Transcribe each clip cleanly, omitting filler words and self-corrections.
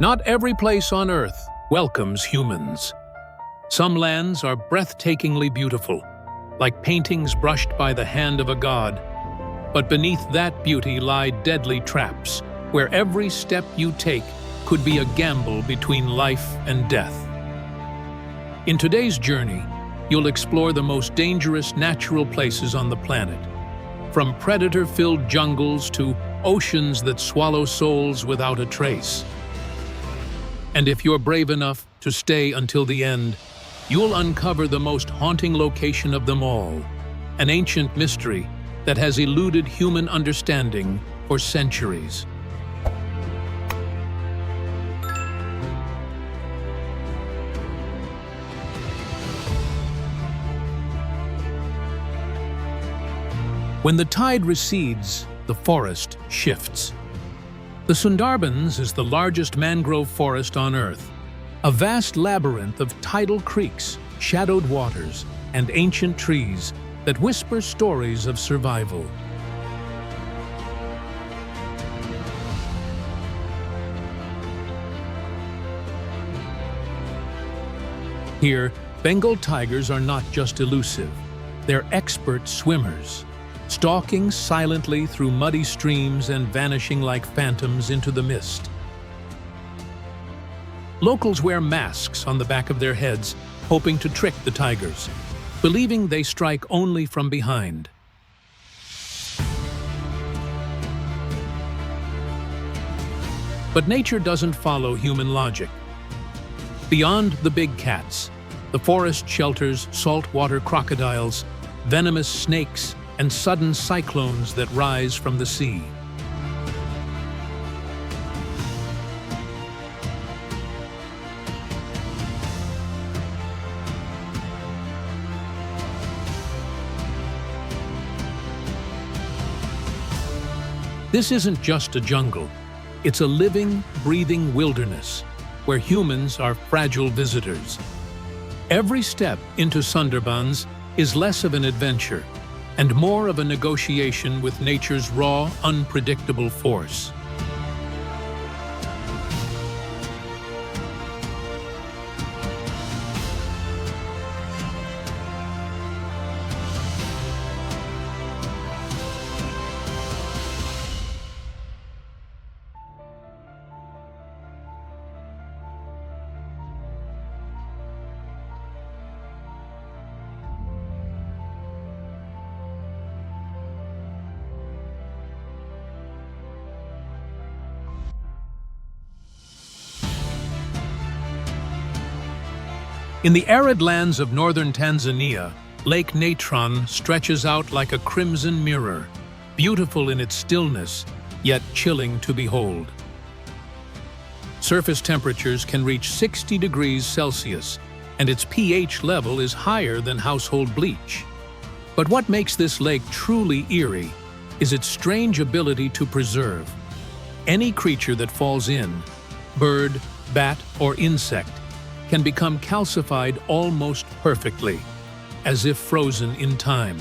Not every place on Earth welcomes humans. Some lands are breathtakingly beautiful, like paintings brushed by the hand of a god. But beneath that beauty lie deadly traps, where every step you take could be a gamble between life and death. In today's journey, you'll explore the most dangerous natural places on the planet, from predator-filled jungles to oceans that swallow souls without a trace. And if you're brave enough to stay until the end, you'll uncover the most haunting location of them all, an ancient mystery that has eluded human understanding for centuries. When the tide recedes, the forest shifts. The Sundarbans is the largest mangrove forest on Earth, a vast labyrinth of tidal creeks, shadowed waters, and ancient trees that whisper stories of survival. Here, Bengal tigers are not just elusive, they're expert swimmers, stalking silently through muddy streams and vanishing like phantoms into the mist. Locals wear masks on the back of their heads, hoping to trick the tigers, believing they strike only from behind. But nature doesn't follow human logic. Beyond the big cats, the forest shelters saltwater crocodiles, venomous snakes, and sudden cyclones that rise from the sea. This isn't just a jungle, it's a living, breathing wilderness where humans are fragile visitors. Every step into Sundarbans is less of an adventure and more of a negotiation with nature's raw, unpredictable force. In the arid lands of northern Tanzania, Lake Natron stretches out like a crimson mirror, beautiful in its stillness, yet chilling to behold. Surface temperatures can reach 60 degrees Celsius, and its pH level is higher than household bleach. But what makes this lake truly eerie is its strange ability to preserve. Any creature that falls in, bird, bat, or insect, can become calcified almost perfectly, as if frozen in time.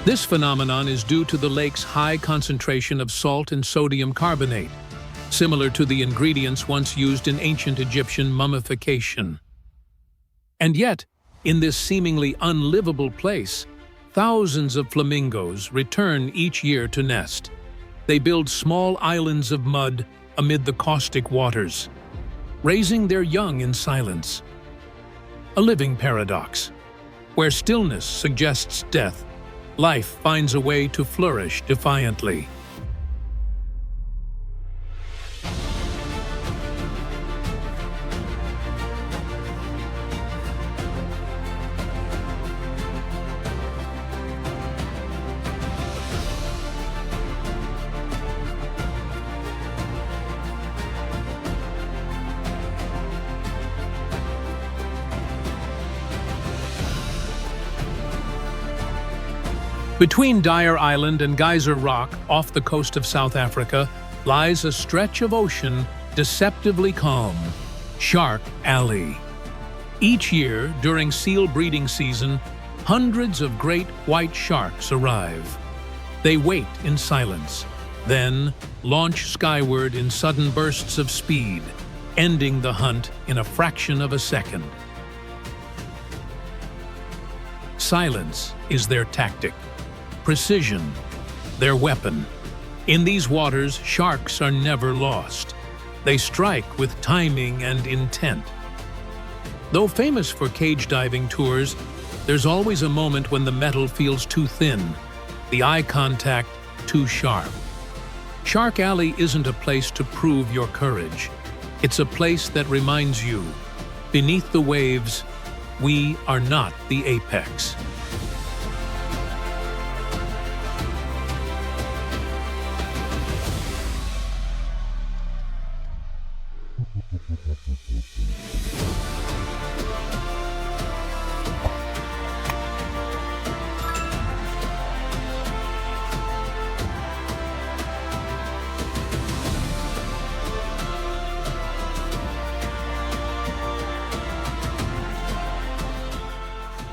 This phenomenon is due to the lake's high concentration of salt and sodium carbonate, similar to the ingredients once used in ancient Egyptian mummification. And yet, in this seemingly unlivable place, thousands of flamingos return each year to nest. They build small islands of mud amid the caustic waters, raising their young in silence. A living paradox. Where stillness suggests death, life finds a way to flourish defiantly. Between Dyer Island and Geyser Rock, off the coast of South Africa, lies a stretch of ocean deceptively calm, Shark Alley. Each year, during seal breeding season, hundreds of great white sharks arrive. They wait in silence, then launch skyward in sudden bursts of speed, ending the hunt in a fraction of a second. Silence is their tactic, precision, their weapon. In these waters, sharks are never lost. They strike with timing and intent. Though famous for cage diving tours, there's always a moment when the metal feels too thin, the eye contact too sharp. Shark Alley isn't a place to prove your courage. It's a place that reminds you, beneath the waves, we are not the apex.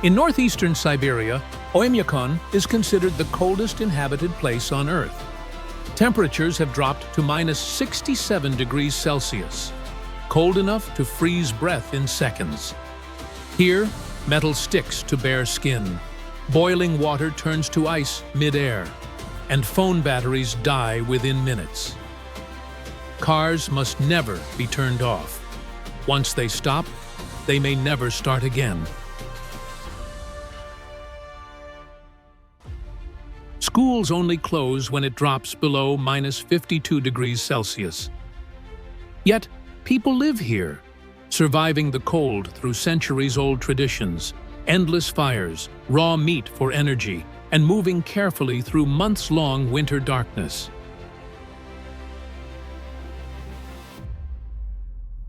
In northeastern Siberia, Oymyakon is considered the coldest inhabited place on Earth. Temperatures have dropped to minus 67 degrees Celsius, cold enough to freeze breath in seconds. Here, metal sticks to bare skin, boiling water turns to ice mid-air, and phone batteries die within minutes. Cars must never be turned off. Once they stop, they may never start again. Schools only close when it drops below minus 52 degrees Celsius. Yet, people live here, surviving the cold through centuries-old traditions, endless fires, raw meat for energy, and moving carefully through months-long winter darkness.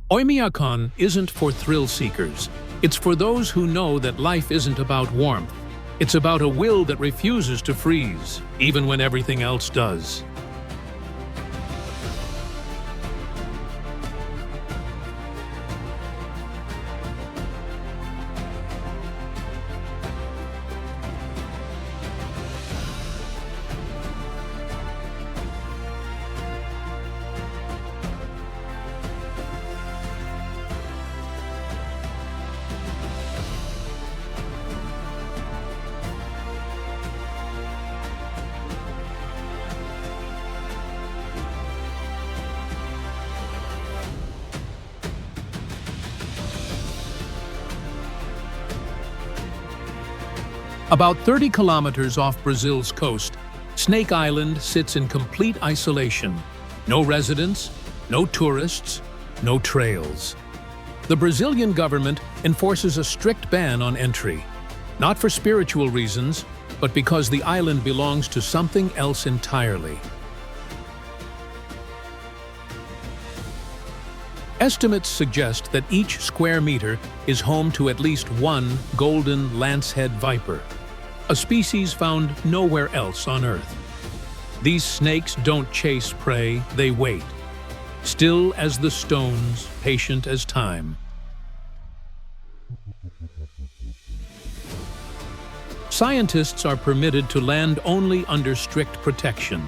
Oymyakon isn't for thrill-seekers. It's for those who know that life isn't about warmth. It's about a will that refuses to freeze, even when everything else does. About 30 kilometers off Brazil's coast, Snake Island sits in complete isolation. No residents, no tourists, no trails. The Brazilian government enforces a strict ban on entry, not for spiritual reasons, but because the island belongs to something else entirely. Estimates suggest that each square meter is home to at least one golden lancehead viper, a species found nowhere else on Earth. These snakes don't chase prey, they wait, still as the stones, patient as time. Scientists are permitted to land only under strict protection,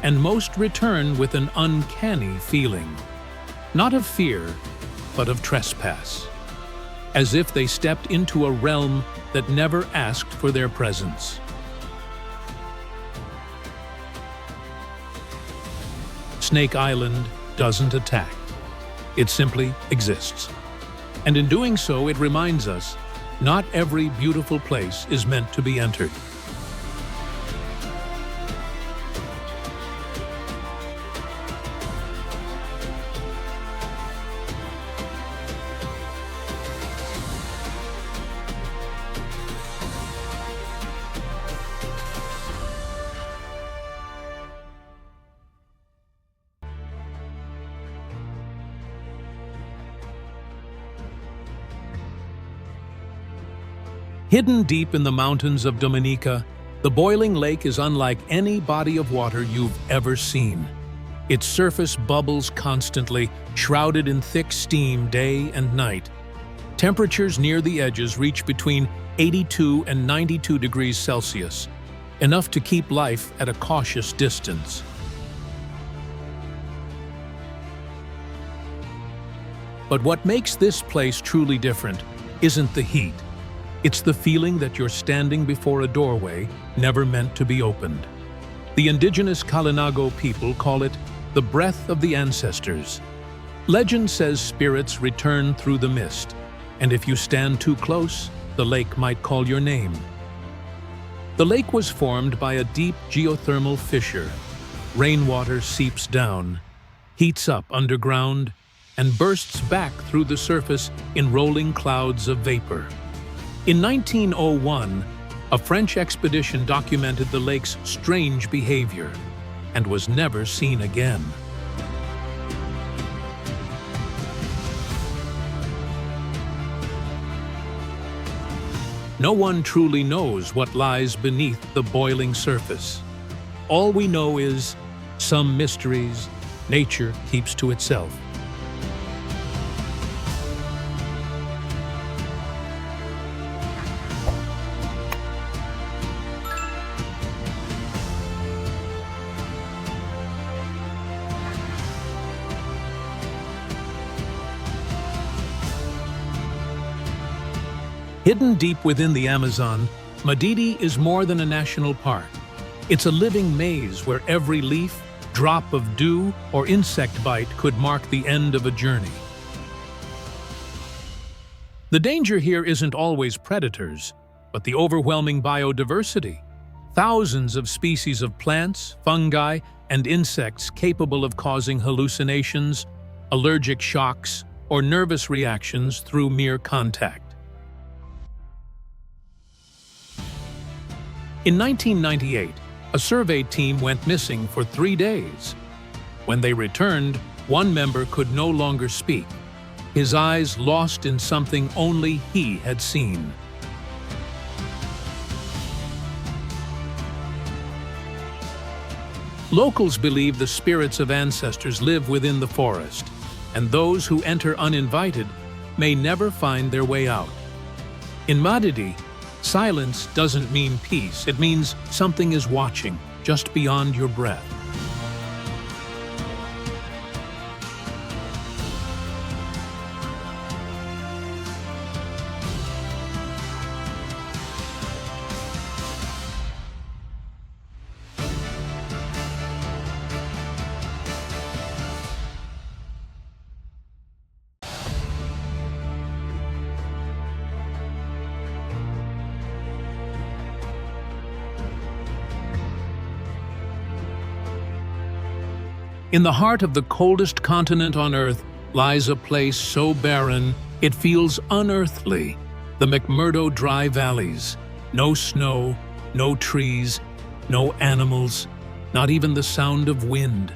and most return with an uncanny feeling. Not of fear, but of trespass, as if they stepped into a realm that never asked for their presence. Snake Island doesn't attack. It simply exists. And in doing so, it reminds us, not every beautiful place is meant to be entered. Hidden deep in the mountains of Dominica, the boiling lake is unlike any body of water you've ever seen. Its surface bubbles constantly, shrouded in thick steam day and night. Temperatures near the edges reach between 82 and 92 degrees Celsius, enough to keep life at a cautious distance. But what makes this place truly different isn't the heat. It's the feeling that you're standing before a doorway never meant to be opened. The indigenous Kalinago people call it the breath of the ancestors. Legend says spirits return through the mist, and if you stand too close, the lake might call your name. The lake was formed by a deep geothermal fissure. Rainwater seeps down, heats up underground, and bursts back through the surface in rolling clouds of vapor. In 1901, a French expedition documented the lake's strange behavior and was never seen again. No one truly knows what lies beneath the boiling surface. All we know is, some mysteries nature keeps to itself. Hidden deep within the Amazon, Madidi is more than a national park. It's a living maze where every leaf, drop of dew, or insect bite could mark the end of a journey. The danger here isn't always predators, but the overwhelming biodiversity. Thousands of species of plants, fungi, and insects capable of causing hallucinations, allergic shocks, or nervous reactions through mere contact. In 1998, a survey team went missing for 3 days. When they returned, one member could no longer speak, his eyes lost in something only he had seen. Locals believe the spirits of ancestors live within the forest, and those who enter uninvited may never find their way out. In Madidi, silence doesn't mean peace. It means something is watching, just beyond your breath. In the heart of the coldest continent on Earth lies a place so barren it feels unearthly. The McMurdo dry valleys. No snow, no trees, no animals, not even the sound of wind.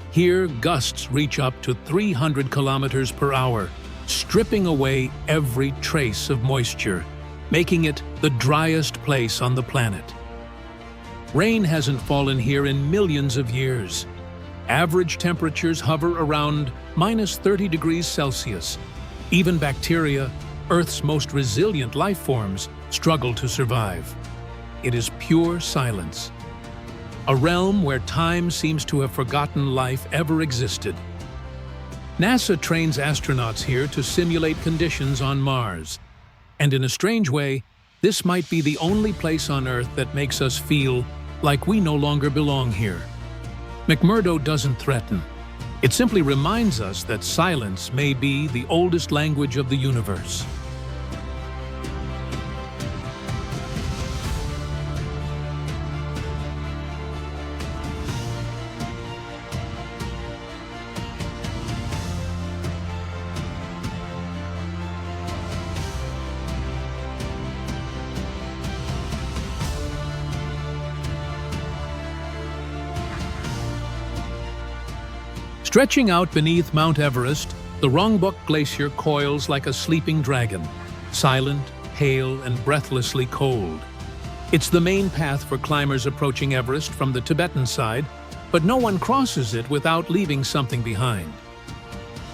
Here, gusts reach up to 300 kilometers per hour, stripping away every trace of moisture, making it the driest place on the planet. Rain hasn't fallen here in millions of years. Average temperatures hover around -30 degrees Celsius. Even bacteria, Earth's most resilient life forms, struggle to survive. It is pure silence. A realm where time seems to have forgotten life ever existed. NASA trains astronauts here to simulate conditions on Mars. And in a strange way, this might be the only place on Earth that makes us feel like we no longer belong here. McMurdo doesn't threaten. It simply reminds us that silence may be the oldest language of the universe. Stretching out beneath Mount Everest, the Rongbuk Glacier coils like a sleeping dragon, silent, pale, and breathlessly cold. It's the main path for climbers approaching Everest from the Tibetan side, but no one crosses it without leaving something behind.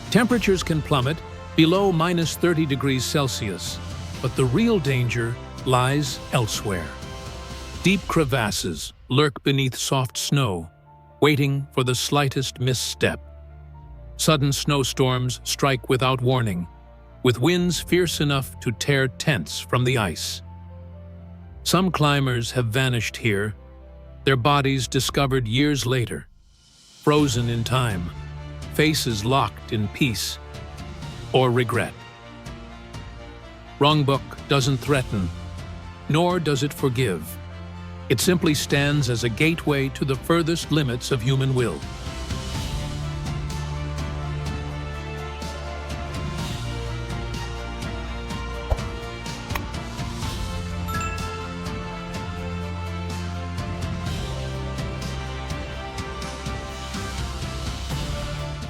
Temperatures can plummet below -30 degrees Celsius, but the real danger lies elsewhere. Deep crevasses lurk beneath soft snow, waiting for the slightest misstep. Sudden snowstorms strike without warning, with winds fierce enough to tear tents from the ice. Some climbers have vanished here, their bodies discovered years later, frozen in time, faces locked in peace or regret. Rongbuk doesn't threaten, nor does it forgive. It simply stands as a gateway to the furthest limits of human will.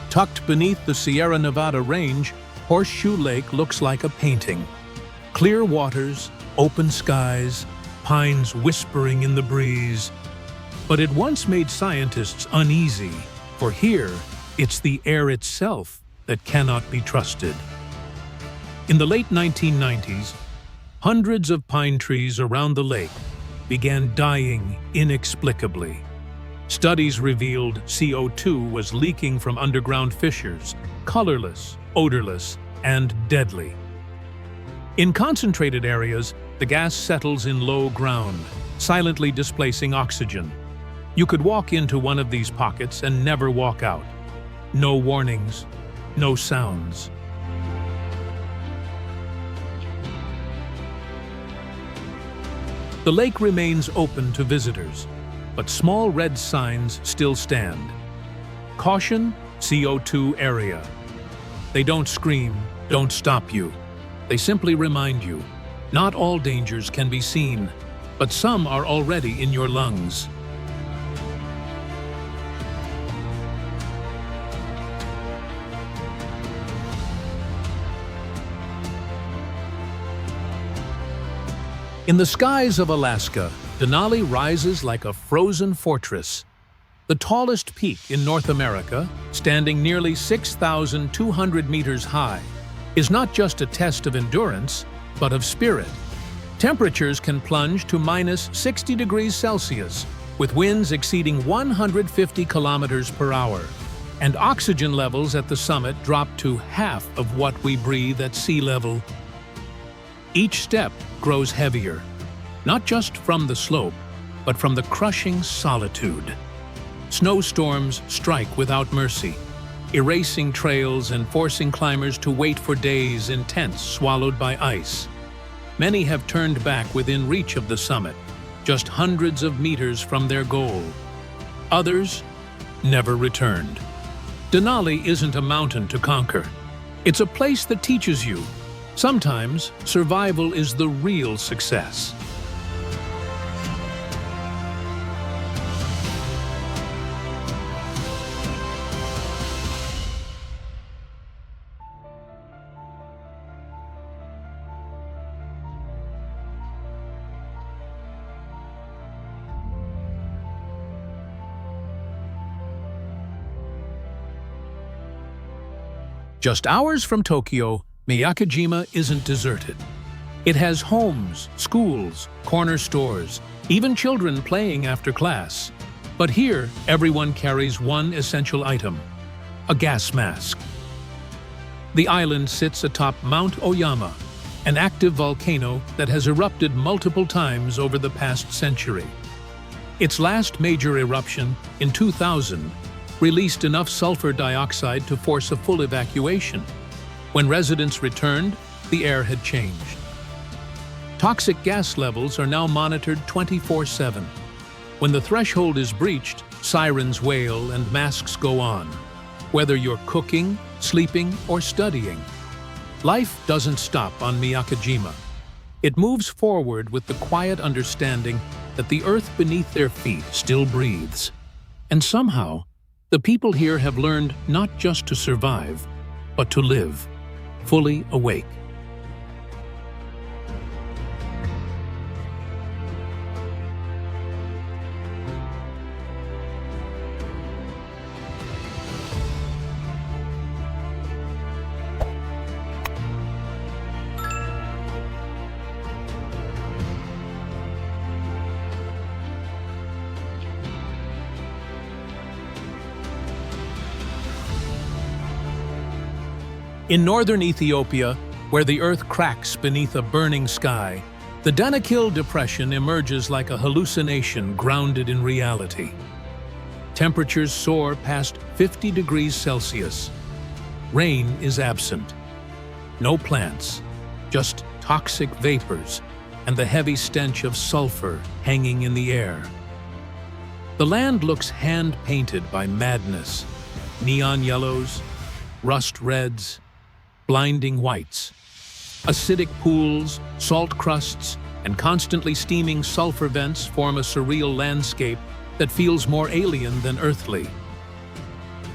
Tucked beneath the Sierra Nevada range, Horseshoe Lake looks like a painting. Clear waters, open skies, pines whispering in the breeze. But it once made scientists uneasy, for here, it's the air itself that cannot be trusted. In the late 1990s, hundreds of pine trees around the lake began dying inexplicably. Studies revealed CO2 was leaking from underground fissures, colorless, odorless, and deadly. In concentrated areas, the gas settles in low ground, silently displacing oxygen. You could walk into one of these pockets and never walk out. No warnings, no sounds. The lake remains open to visitors, but small red signs still stand. Caution, CO2 area. They don't scream, don't stop you. They simply remind you, not all dangers can be seen, but some are already in your lungs. In the skies of Alaska, Denali rises like a frozen fortress. The tallest peak in North America, standing nearly 6,200 meters high, is not just a test of endurance, but of spirit. Temperatures can plunge to minus 60 degrees Celsius, with winds exceeding 150 kilometers per hour, and oxygen levels at the summit drop to half of what we breathe at sea level. Each step grows heavier, not just from the slope, but from the crushing solitude. Snowstorms strike without mercy, erasing trails and forcing climbers to wait for days in tents swallowed by ice. Many have turned back within reach of the summit, just hundreds of meters from their goal. Others never returned. Denali isn't a mountain to conquer. It's a place that teaches you. Sometimes, survival is the real success. Just hours from Tokyo, Miyake-jima isn't deserted. It has homes, schools, corner stores, even children playing after class. But here, everyone carries one essential item: a gas mask. The island sits atop Mount Oyama, an active volcano that has erupted multiple times over the past century. Its last major eruption, in 2000, released enough sulfur dioxide to force a full evacuation. When residents returned, the air had changed. Toxic gas levels are now monitored 24/7. When the threshold is breached, sirens wail and masks go on, whether you're cooking, sleeping, or studying. Life doesn't stop on Miyake-jima. It moves forward with the quiet understanding that the earth beneath their feet still breathes. And somehow, the people here have learned not just to survive, but to live, fully awake. In northern Ethiopia, where the earth cracks beneath a burning sky, the Danakil depression emerges like a hallucination grounded in reality. Temperatures soar past 50 degrees Celsius. Rain is absent. No plants, just toxic vapors and the heavy stench of sulfur hanging in the air. The land looks hand-painted by madness, neon yellows, rust reds, blinding whites. Acidic pools, salt crusts, and constantly steaming sulfur vents form a surreal landscape that feels more alien than earthly.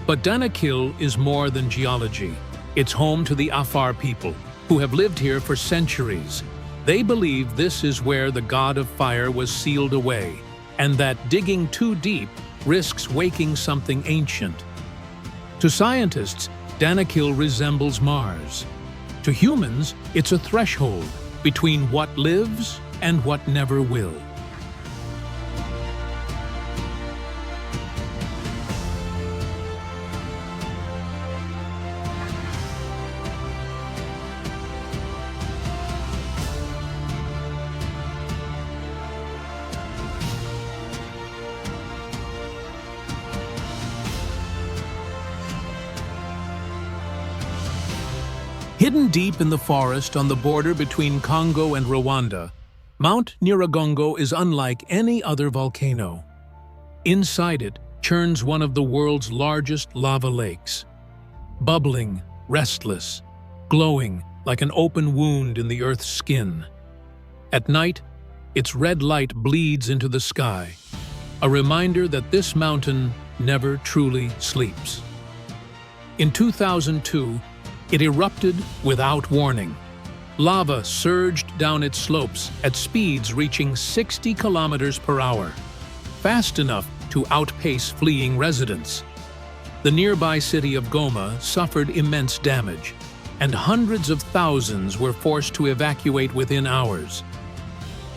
But Danakil is more than geology. It's home to the Afar people, who have lived here for centuries. They believe this is where the god of fire was sealed away, and that digging too deep risks waking something ancient. To scientists, Danakil resembles Mars. To humans, it's a threshold between what lives and what never will. Hidden deep in the forest on the border between Congo and Rwanda, Mount Nyiragongo is unlike any other volcano. Inside it churns one of the world's largest lava lakes. Bubbling, restless, glowing like an open wound in the Earth's skin. At night, its red light bleeds into the sky, a reminder that this mountain never truly sleeps. In 2002, it erupted without warning. Lava surged down its slopes at speeds reaching 60 kilometers per hour, fast enough to outpace fleeing residents. The nearby city of Goma suffered immense damage, and hundreds of thousands were forced to evacuate within hours.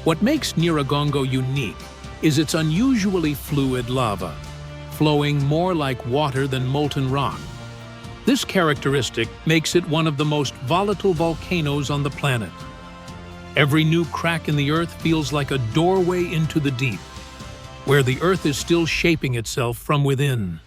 What makes Nyiragongo unique is its unusually fluid lava, flowing more like water than molten rock. This characteristic makes it one of the most volatile volcanoes on the planet. Every new crack in the earth feels like a doorway into the deep, where the earth is still shaping itself from within.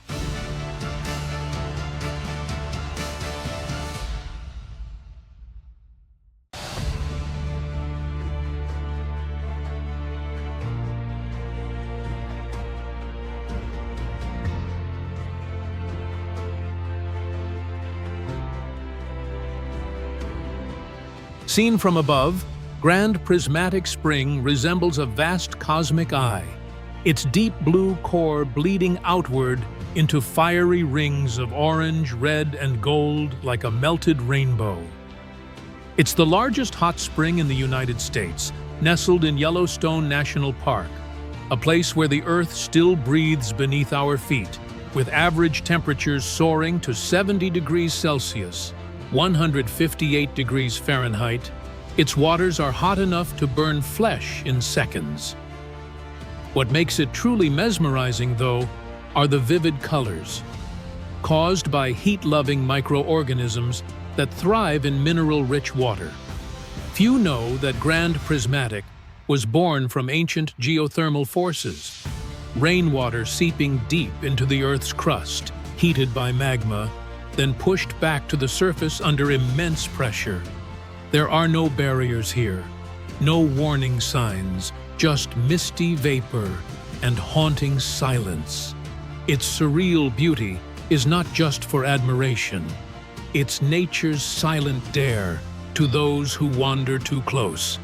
Seen from above, Grand Prismatic Spring resembles a vast cosmic eye, its deep blue core bleeding outward into fiery rings of orange, red, and gold like a melted rainbow. It's the largest hot spring in the United States, nestled in Yellowstone National Park, a place where the Earth still breathes beneath our feet, with average temperatures soaring to 70 degrees Celsius. 158 degrees Fahrenheit, its waters are hot enough to burn flesh in seconds. What makes it truly mesmerizing, though, are the vivid colors, caused by heat-loving microorganisms that thrive in mineral-rich water. Few know that Grand Prismatic was born from ancient geothermal forces, rainwater seeping deep into the Earth's crust, heated by magma, then pushed back to the surface under immense pressure. There are no barriers here, no warning signs, just misty vapor and haunting silence. Its surreal beauty is not just for admiration. It's nature's silent dare to those who wander too close.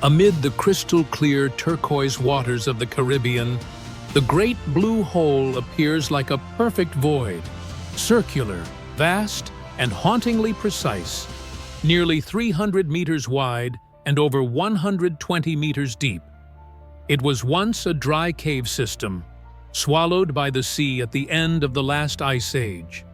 Amid the crystal-clear turquoise waters of the Caribbean, the Great Blue Hole appears like a perfect void, circular, vast, and hauntingly precise, nearly 300 meters wide and over 120 meters deep. It was once a dry cave system, swallowed by the sea at the end of the last ice age.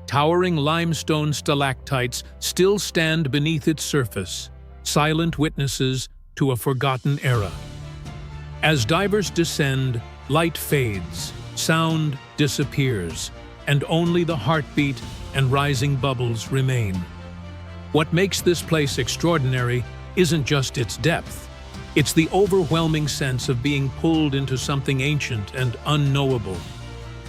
Towering limestone stalactites still stand beneath its surface, silent witnesses to a forgotten era. As divers descend, light fades, sound disappears, and only the heartbeat and rising bubbles remain. What makes this place extraordinary isn't just its depth. It's the overwhelming sense of being pulled into something ancient and unknowable.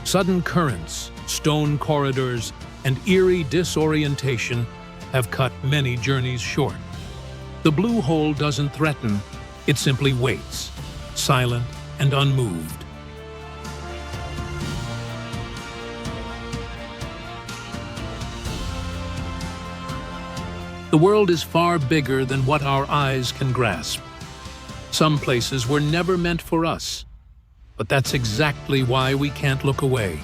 Sudden currents, stone corridors, and eerie disorientation have cut many journeys short. The blue hole doesn't threaten, it simply waits, silent and unmoved. The world is far bigger than what our eyes can grasp. Some places were never meant for us, but that's exactly why we can't look away.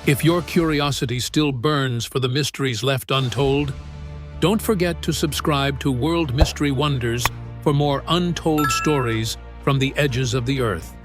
If your curiosity still burns for the mysteries left untold, don't forget to subscribe to World Mystery Wonders for more untold stories from the edges of the Earth.